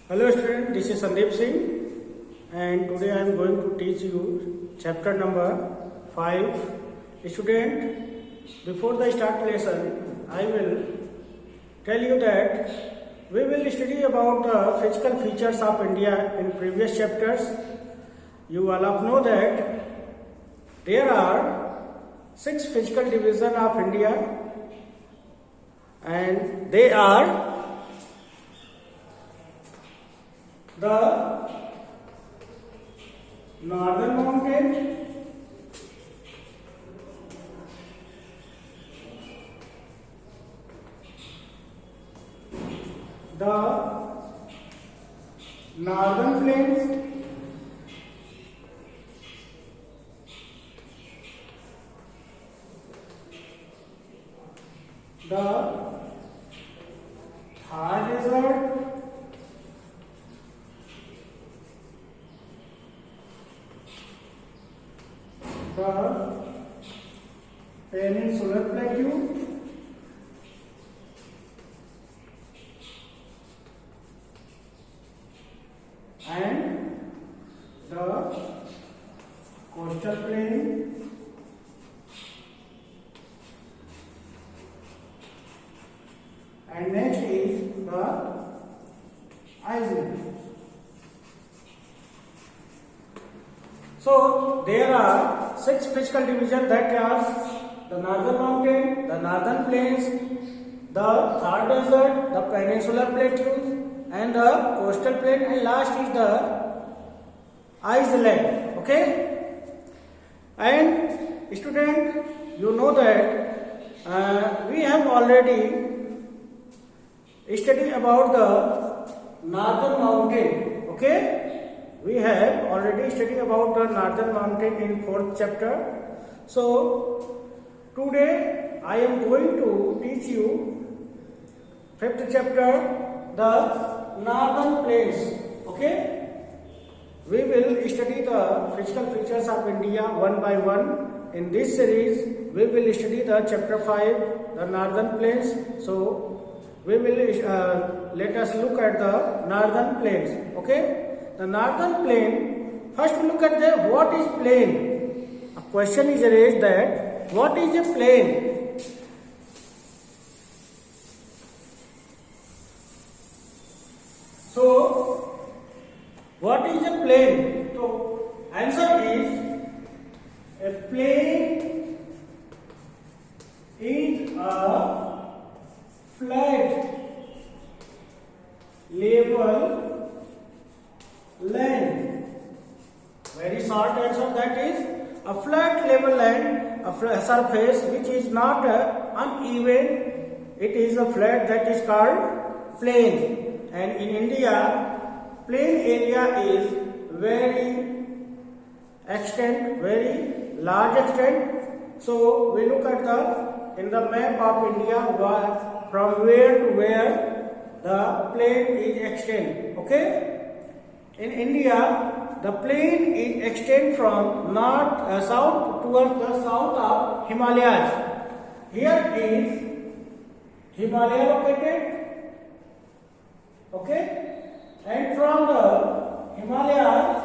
Hello student, this is Sandeep Singh and today I am going to teach you chapter number 5. Student, before the start lesson, I will tell you that we will study about the physical features of India in previous chapters. You all of know that there are 6 physical divisions of India and they are the northern mountain, the northern plains, the Thar desert, the peninsular plateau, and the coastal plain, and next is the island. So there are 6 physical divisions, that are the northern mountain, the northern plains, the Thar desert, the peninsular plateaus, and the coastal plain, and last is the island. Okay? And student, you know that we have already studied about the northern mountain. Okay? We have already studied about the northern mountain in 4th chapter. So today I am going to teach you 5th chapter, the northern plains. Okay? We will study the physical features of India one by one. In this series we will study the chapter 5, the northern plains. So we will let us look at the northern plains. Okay? The northern plain, first we look at the what is plain. A question is raised that what is a plain? So what is a plain? So answer is a plain is a flat level land. Very short answer, that is a flat level land, a surface which is not uneven. It is a flat, that is called plain. And in India, plain area is very large extent. So we look at in the map of India from where to where the plain is extend. Okay? In India, the plain is extend from south towards the south of Himalayas. Here is Himalaya located. Okay? And from the Himalayas,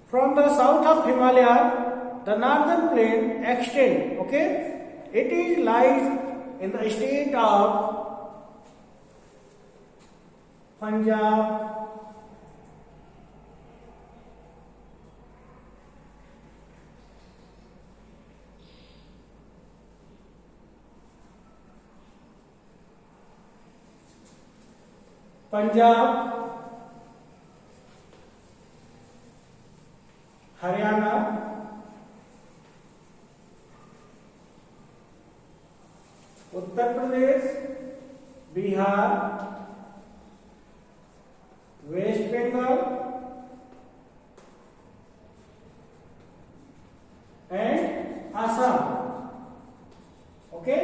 from the south of Himalaya, the northern plain extend. Okay? It is lies in the state of Punjab, Haryana, Uttar Pradesh, Bihar, West Bengal, and Assam. Okay?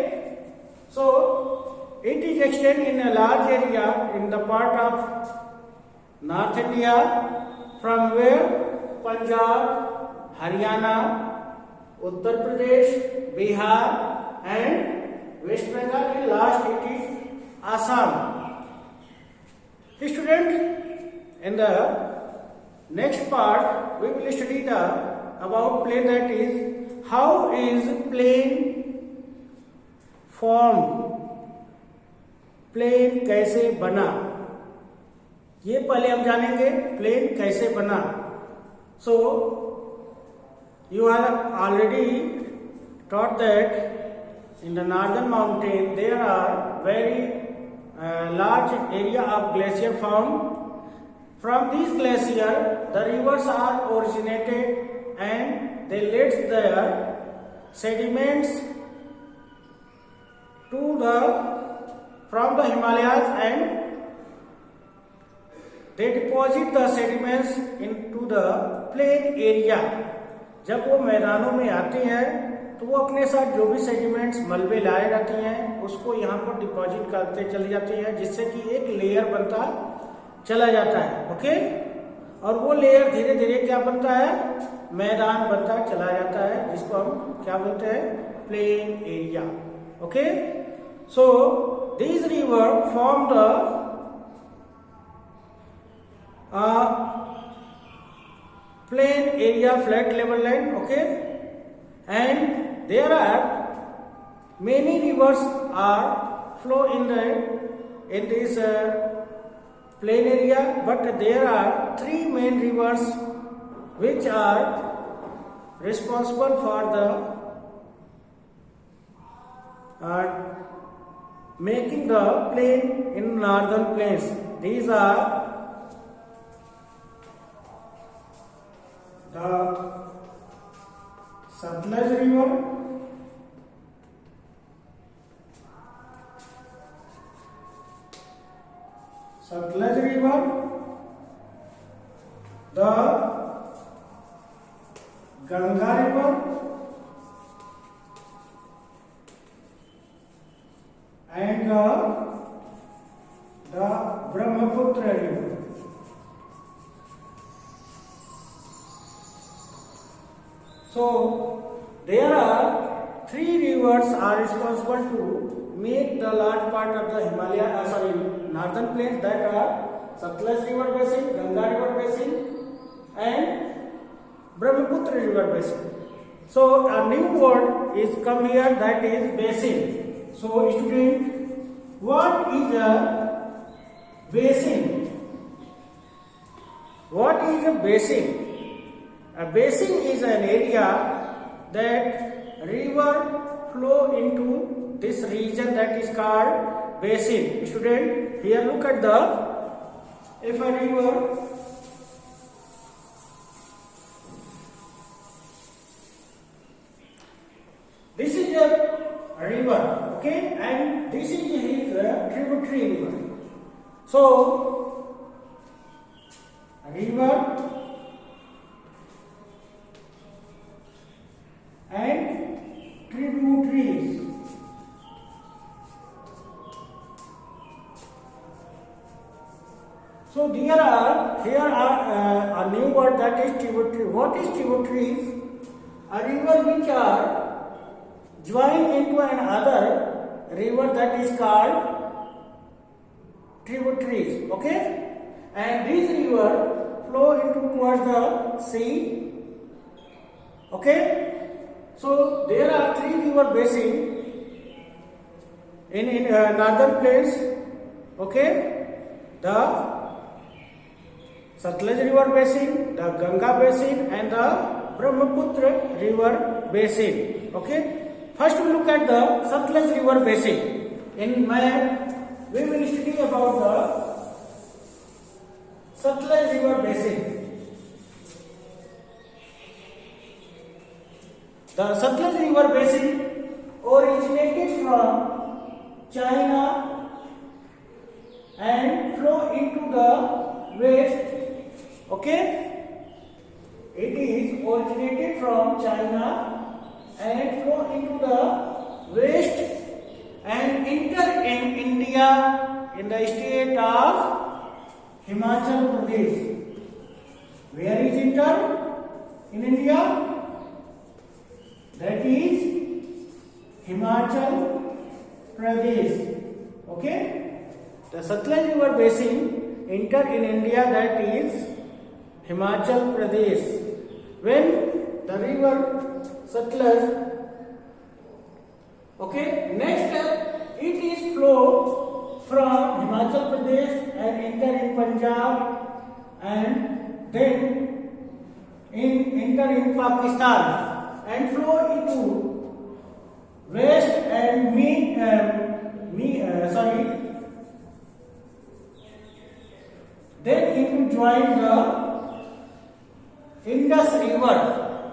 So it is extended in a large area in the part of North India, from where Punjab, Haryana, Uttar Pradesh, Bihar and West Bengal Assam. Students, in the next part we will study about plane, that is how is plane formed, plane कैसे बना, ये पहले हम जानेंगे plane कैसे बना. सो you are already taught that in the northern mountain there are very large area of glacier found. From these glacier the rivers are originated and they let their sediments to from the Himalayas and they deposit the sediments into the plain area. जब वो मैदानों में आती हैं तो वो अपने साथ जो भी सेडिमेंट्स मलबे लाए जाती हैं उसको यहाँ पर डिपॉजिट करते चली जाती है, जिससे कि एक लेयर बनता चला जाता है. ओके, और वो लेयर धीरे धीरे क्या बनता है, मैदान बनता चला जाता है, जिसको हम क्या बोलते हैं, plain area. Okay, so this river form the plain area flat level land. Okay, and there are many rivers are flow in this plain area, but there are three main rivers which are responsible for the making the plain in northern plains. These are the Satluj River, the Ganga River, and the Brahmaputra River. So there are three rivers are responsible to make the large part of the northern plains, that are Satluj River Basin, Ganga River Basin, and Brahmaputra River Basin. So a new word is come here, that is basin. So student, what is a basin? What is a basin? A basin is an area that river flow into this region, that is called basin. Student, here look at if a river this is a river, okay, and this is his tributary river. So a river and tributaries. So here are a new word, that is tributary. What is tributaries? A river which are joined into another river, that is called tributaries. Okay, and these river flow into towards the sea. Okay. So there are three river basins in northern plains. Okay, the Satluj River Basin, the Ganga Basin, and the Brahmaputra River Basin. Okay, first we look at the Satluj River Basin. In map, we will study about the Satluj River Basin. The Satluj River Basin originated from China and flow into the west. Okay, it is originated from China and flow into the west and enter in India in the state of Himachal Pradesh. Where is enter in India? That is Himachal Pradesh. Okay, The Satluj river basin enter in India, that is Himachal Pradesh. When the river Satluj, okay, next it is flow from Himachal Pradesh and enter in Punjab and then enter in Pakistan and flow into west and then it will join the Indus River.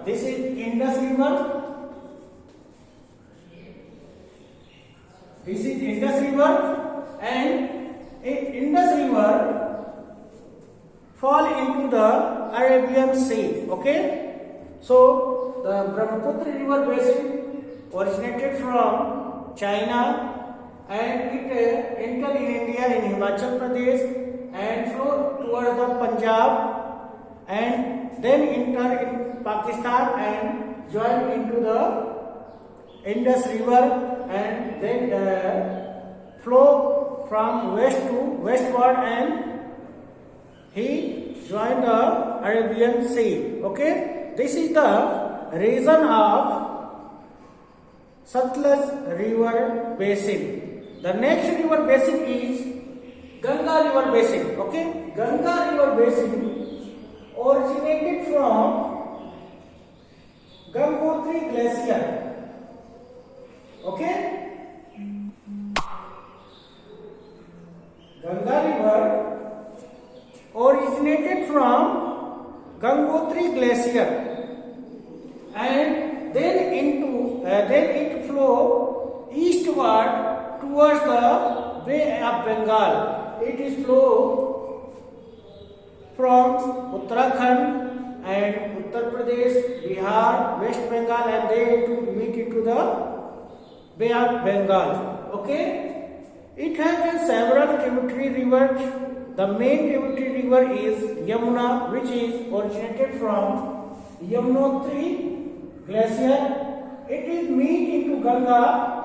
This is Indus River. This is Indus River, and Indus River fall into the Arabian Sea. Okay, so the Brahmaputra river basin originated from China and it entered in India in Himachal Pradesh and flow towards the Punjab and then enter in Pakistan and join into the Indus River and then flow from west to westward and he joined the Arabian Sea. Okay, this is the region of Satluj river basin. The next river basin is Ganga river basin. Okay, Ganga river basin originated from Gangotri glacier. Okay, Ganga river originated from Gangotri glacier and then it flow eastward towards the Bay of Bengal. It is flow from Uttarakhand and Uttar Pradesh, Bihar, West Bengal, and they to meet into the Bay of Bengal. Okay, it has several tributary rivers. The main tributary river is Yamuna, which is originated from Yamunotri glacier. It is meet into Ganga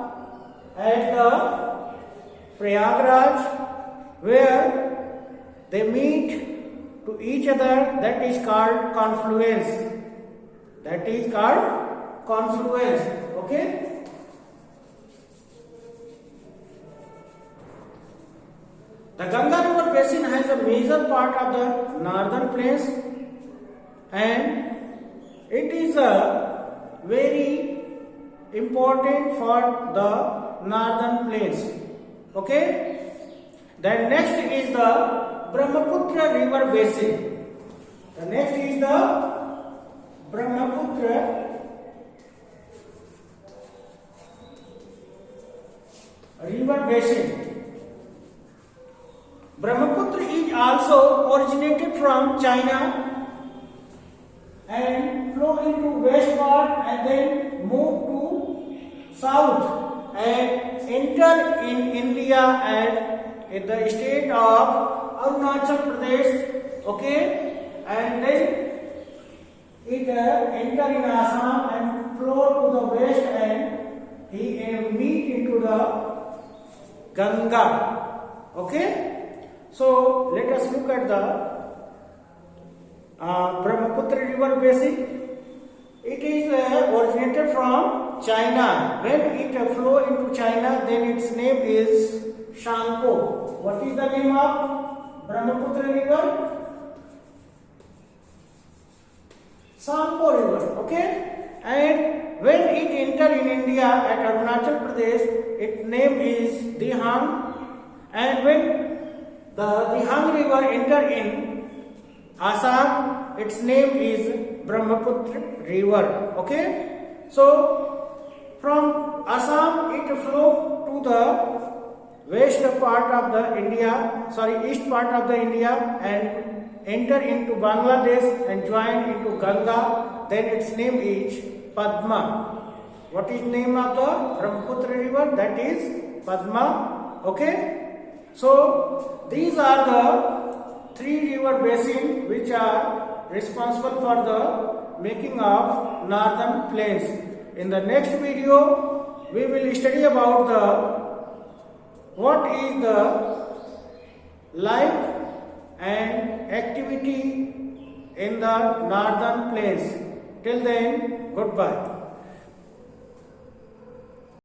at the Prayagraj, where they meet to each other. That is called confluence. That is called confluence. Okay. The Ganga river basin has a major part of the northern plains and it is very important for the northern plains. Okay. Then next is the Brahmaputra river basin. The next is the Brahmaputra river basin. Brahmaputra is also originated from China and flow into westward and then move to south and enter in India and in the state of Arunachal Pradesh. Okay, and then it enter in Assam and flow to the west and he meet into the Ganga. Okay. So let us look at the Brahmaputra river basin. It is originated from China. When it flow into China, then its name is Shanko. What is the name of Brahmaputra river? Shanko river. Okay. And when it enter in India at Arunachal Pradesh, its name is Dihang. And when the Dihang river enter in Assam, its name is Brahmaputra river. Okay, so from Assam it flow to the west part of the east part of the India and enter into Bangladesh and join into Ganga. Then its name is Padma. What is name of the Brahmaputra river? That is Padma. Okay. So these are the three river basins which are responsible for the making of northern plains. In the next video, we will study about what is the life and activity in the northern plains. Till then, goodbye.